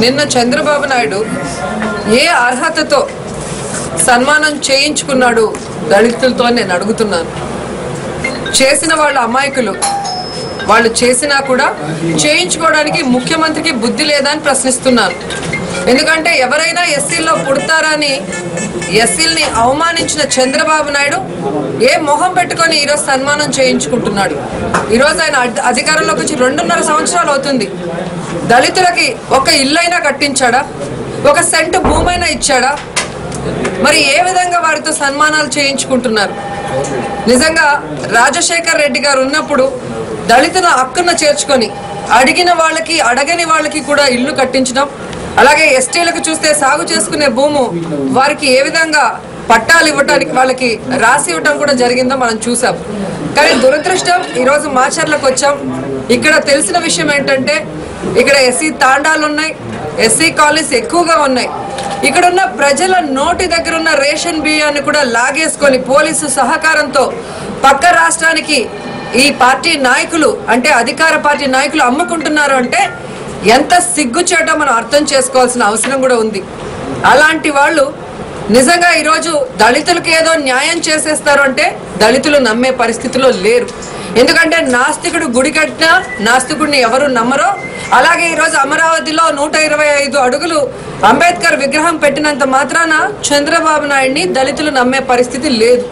నిన్న చంద్రబాబు నాయుడు ఏ అర్హతతో సన్మానం చేయించుకున్నాడు దళితులతో నేను అడుగుతున్నాను. చేసిన వాళ్ళ అమాయకులు, వాళ్ళు చేసినా కూడా చేయించుకోవడానికి ముఖ్యమంత్రికి బుద్ధి లేదా అని ప్రశ్నిస్తున్నాను. ఎందుకంటే ఎవరైనా ఎస్సీల్లో పుడతారని ఎస్సీల్ని అవమానించిన చంద్రబాబు నాయుడు ఏ మొహం పెట్టుకొని ఈరోజు సన్మానం చేయించుకుంటున్నాడు? ఈరోజు ఆయన అధికారంలోకి వచ్చి 2.5 సంవత్సరాలు అవుతుంది. దళితులకి ఒక ఇల్లైనా కట్టించాడా? ఒక సెంటు భూమైనా ఇచ్చాడా? మరి ఏ విధంగా వారితో సన్మానాలు చేయించుకుంటున్నారు? నిజంగా రాజశేఖర్ రెడ్డి గారు ఉన్నప్పుడు దళితుల హక్కును చేర్చుకొని అడిగిన వాళ్ళకి అడగని వాళ్ళకి కూడా ఇల్లు కట్టించడం, అలాగే ఎస్టీలకు చూస్తే సాగు చేసుకునే భూము వారికి ఏ విధంగా పట్టాలు ఇవ్వడానికి వాళ్ళకి రాసి ఇవ్వడం కూడా జరిగిందో మనం చూసాం. కానీ దురదృష్టం ఈరోజు మాచర్లకు వచ్చాం. ఇక్కడ తెలిసిన విషయం ఏంటంటే ఇక్కడ ఎస్సీ తాండాలు ఉన్నాయి, ఎస్సీ కాలనీస్ ఎక్కువగా ఉన్నాయి. ఇక్కడున్న ప్రజల నోటి దగ్గర ఉన్న రేషన్ బియ్యాన్ని కూడా లాగేసుకొని పోలీసు సహకారంతో పక్క రాష్ట్రానికి ఈ పార్టీ నాయకులు అంటే అధికార పార్టీ నాయకులు అమ్ముకుంటున్నారు అంటే ఎంత సిగ్గుచేటో మనం అర్థం చేసుకోవాల్సిన అవసరం కూడా ఉంది. అలాంటి వాళ్ళు నిజంగా ఈరోజు దళితులకు ఏదో న్యాయం చేసేస్తారు అంటే దళితులు నమ్మే పరిస్థితిలో లేరు. ఎందుకంటే నాస్తికుడు గుడి కట్టినా నాస్తికుడిని ఎవరు నమ్మరో, అలాగే ఈరోజు అమరావతిలో 125 అడుగులు అంబేద్కర్ విగ్రహం పెట్టినంత మాత్రాన చంద్రబాబు నాయుడిని దళితులు నమ్మే పరిస్థితి లేదు.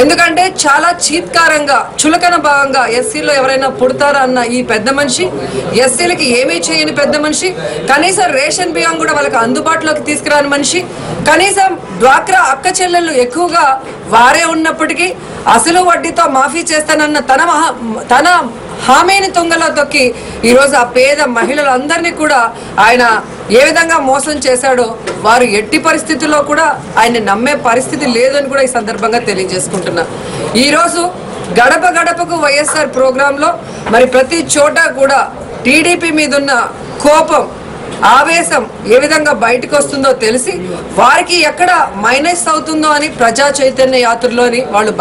ఎందుకంటే చాలా చీత్కారంగా చులకన భావంగా ఎస్సీలో ఎవరైనా పుడతారా అన్న ఈ పెద్ద మనిషి, ఎస్సీలకి ఏమీ చేయని పెద్ద మనిషి, కనీసం రేషన్ బియ్యం కూడా వాళ్ళకి అందుబాటులోకి తీసుకురాని మనిషి, కనీసం డ్వాక్రా అక్క చెల్లెళ్ళు ఎక్కువగా వారే ఉన్నప్పటికీ అసలు వడ్డీతో మాఫీ చేస్తానన్న తన హామీని తుంగలో తొక్కి ఈరోజు ఆ పేద మహిళలందరినీ కూడా ఆయన ఏ విధంగా మోసం చేశాడో వారు ఎట్టి పరిస్థితుల్లో కూడా ఆయన నమ్మే పరిస్థితి లేదని కూడా ఈ సందర్భంగా తెలియజేసుకుంటున్నా. ఈరోజు గడప గడపకు వైఎస్ఆర్ ప్రోగ్రాంలో మరి ప్రతి చోట కూడా టీడీపీ మీద ఉన్న కోపం, ఆవేశం ఏ విధంగా బయటకు వస్తుందో తెలిసి వారికి ఎక్కడ మైనస్ అవుతుందో అని ప్రజా చైతన్య యాత్రలోని వాళ్ళు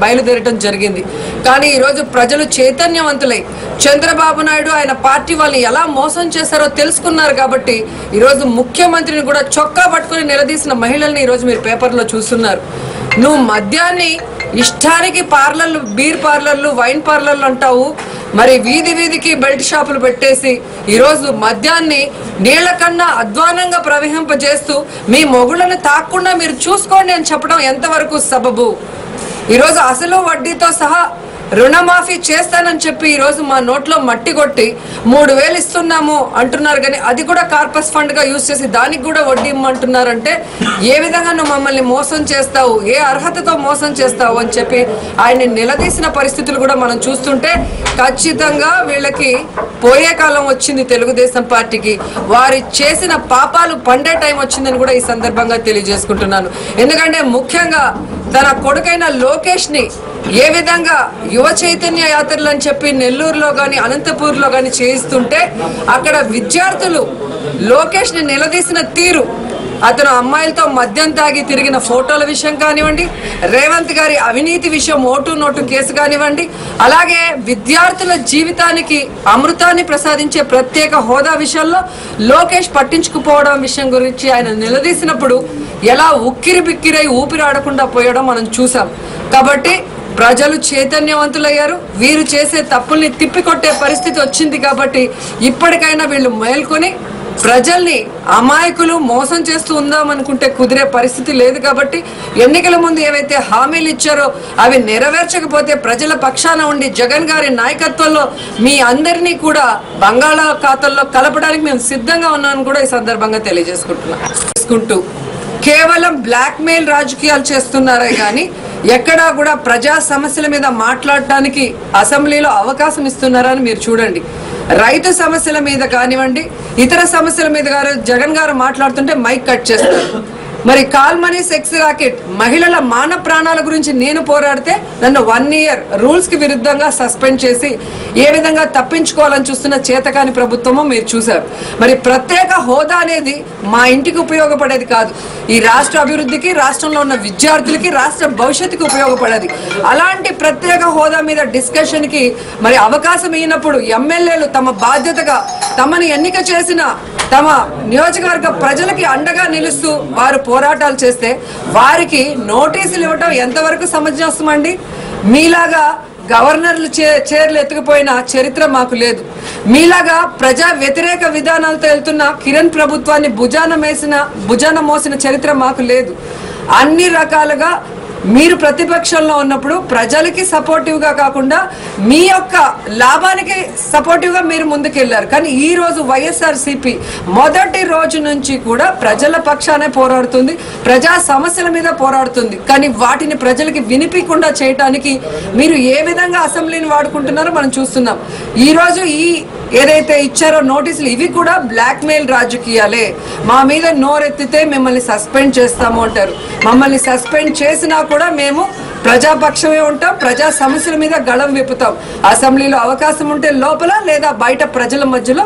బయలుదేరటం జరిగింది. కానీ ఈరోజు ప్రజలు చైతన్యవంతులై చంద్రబాబు నాయుడు ఆయన పార్టీ వాళ్ళని ఎలా మోసం చేశారో తెలుసుకున్నారు. కాబట్టి ఈరోజు ముఖ్యమంత్రిని కూడా చొక్కా పట్టుకుని నిలదీసిన మహిళల్ని ఈరోజు మీరు పేపర్లో చూస్తున్నారు. నువ్వు మద్యాన్ని ఇష్టానికి పార్లర్లు, బీర్ పార్లర్లు, వైన్ పార్లర్లు అంటావు, మరి వీధి వీధికి బెల్ట్ షాపులు పెట్టేసి ఈరోజు మద్యాన్ని నీళ్ల కన్నా అధ్వానంగా ప్రవహింపజేస్తూ మీ మొగుళ్ళని తాక్కుండా మీరు చూసుకోండి అని చెప్పడం ఎంతవరకు సబబు? ఈరోజు అసలు వడ్డీతో సహా రుణమాఫీ చేస్తానని చెప్పి ఈరోజు మా నోట్లో మట్టి కొట్టి 3000 ఇస్తున్నాము అంటున్నారు. కానీ అది కూడా కార్పస్ ఫండ్ గా యూజ్ చేసి దానికి కూడా వడ్డీ ఇమ్మంటున్నారంటే ఏ విధంగా నువ్వు మమ్మల్ని మోసం చేస్తావు, ఏ అర్హతతో మోసం చేస్తావు అని చెప్పి ఆయన్ని నిలదీసిన పరిస్థితులు కూడా మనం చూస్తుంటే ఖచ్చితంగా వీళ్ళకి పోయే కాలం వచ్చింది. తెలుగుదేశం పార్టీకి వారి చేసిన పాపాలు పండే టైం వచ్చిందని కూడా ఈ సందర్భంగా తెలియజేసుకుంటున్నాను. ఎందుకంటే ముఖ్యంగా తన కొడుకైన లోకేష్ ని ఏ విధంగా యువ చైతన్య యాత్రలు అని చెప్పి నెల్లూరులో కానీ అనంతపూర్లో కానీ చేయిస్తుంటే అక్కడ విద్యార్థులు లోకేష్ ని నిలదీసిన తీరు, అతను అమ్మాయిలతో మద్యం తాగి తిరిగిన ఫోటోల విషయం కానివ్వండి, రేవంత్ గారి అవినీతి విషయం ఓటు నోటు కేసు కానివ్వండి, అలాగే విద్యార్థుల జీవితానికి అమృతాన్ని ప్రసాదించే ప్రత్యేక హోదా విషయంలో లోకేష్ పట్టించుకుపోవడం విషయం గురించి ఆయన నిలదీసినప్పుడు ఎలా ఉక్కిరి బిక్కిరై ఊపిరాడకుండా పోయడం మనం చూసాం. కాబట్టి ప్రజలు చైతన్యవంతులయ్యారు. వీరు చేసే తప్పుల్ని తిప్పికొట్టే పరిస్థితి వచ్చింది. కాబట్టి ఇప్పటికైనా వీళ్ళు మేల్కొని ప్రజల్ని అమాయకులు మోసం చేస్తూ ఉందామనుకుంటే కుదిరే పరిస్థితి లేదు. కాబట్టి ఎన్నికల ముందు ఏవైతే హామీలు ఇచ్చారో అవి నెరవేర్చకపోతే ప్రజల పక్షాన ఉండి జగన్ గారి నాయకత్వంలో మీ అందరినీ కూడా బంగాళాఖాతంలో కలపడానికి మేము సిద్ధంగా ఉన్నామని కూడా ఈ సందర్భంగా తెలియజేసుకుంటూ కేవలం బ్లాక్ మెయిల్ రాజకీయాలు చేస్తున్నారే కానీ ఎక్కడా కూడా ప్రజా సమస్యల మీద మాట్లాడటానికి అసెంబ్లీలో అవకాశం ఇస్తున్నారని మీరు చూడండి. రైతు సమస్యల మీద కానివ్వండి, ఇతర సమస్యల మీద జగన్ గారు మాట్లాడుతుంటే మైక్ కట్ చేస్తారు. మరి కాల్మనీ సెక్స్ రాకెట్ మహిళల మాన ప్రాణాల గురించి నేను పోరాడితే నన్ను 1 year రూల్స్ కి విరుద్ధంగా సస్పెండ్ చేసి ఏ విధంగా తప్పించుకోవాలని చూస్తున్న చేతకాని ప్రభుత్వమో మీరు చూశారు. మరి ప్రత్యేక హోదా అనేది మా ఇంటికి ఉపయోగపడేది కాదు, ఈ రాష్ట్ర అభివృద్ధికి, రాష్ట్రంలో ఉన్న విద్యార్థులకి, రాష్ట్ర భవిష్యత్తుకి ఉపయోగపడేది. అలాంటి ప్రత్యేక హోదా మీద డిస్కషన్ కి మరి అవకాశం ఇచ్చినప్పుడు ఎమ్మెల్యేలు తమ బాధ్యతగా తమని ఎన్నిక చేసిన తమ నియోజకవర్గ ప్రజలకి అండగా నిలుస్తూ వారు పోరాటాలు చేస్తే వారికి నోటీసులు ఇవ్వటం ఎంతవరకు సమంజసమండి? మీలాగా గవర్నర్లు చైర్లు ఎత్తుకుపోయిన చరిత్ర మాకు లేదు. మీలాగా ప్రజా వ్యతిరేక విధానాలతో వెళ్తున్న కిరణ్ ప్రభుత్వాన్ని భుజాన మోసిన చరిత్ర మాకు లేదు. అన్ని రకాలుగా మీరు ప్రతిపక్షంలో ఉన్నప్పుడు ప్రజలకి సపోర్టివ్గా కాకుండా మీ యొక్క లాభానికి సపోర్టివ్గా మీరు ముందుకెళ్లారు. కానీ ఈ రోజు వైఎస్ఆర్సీపీ మొదటి రోజు నుంచి కూడా ప్రజల పక్షానే పోరాడుతుంది, ప్రజా సమస్యల మీద పోరాడుతుంది. కానీ వాటిని ప్రజలకి వినిపించకుండా చేయటానికి మీరు ఏ విధంగా అసెంబ్లీని వాడుకుంటున్నారో మనం చూస్తున్నాం. ఈ రోజు ఏదైతే ఇచ్చారో నోటీసులు ఇవి కూడా బ్లాక్మెయిల్ రాజకీయాలే. మా మీద నోరెత్తితే మిమ్మల్ని సస్పెండ్ చేస్తాము అంటారు. మమ్మల్ని సస్పెండ్ చేసినా కూడా మేము ప్రజాపక్షమే ఉంటాం, ప్రజా సమస్యల మీద గళం విప్పుతాం. అసెంబ్లీలో అవకాశం ఉంటే లోపల, లేదా బయట ప్రజల మధ్యలో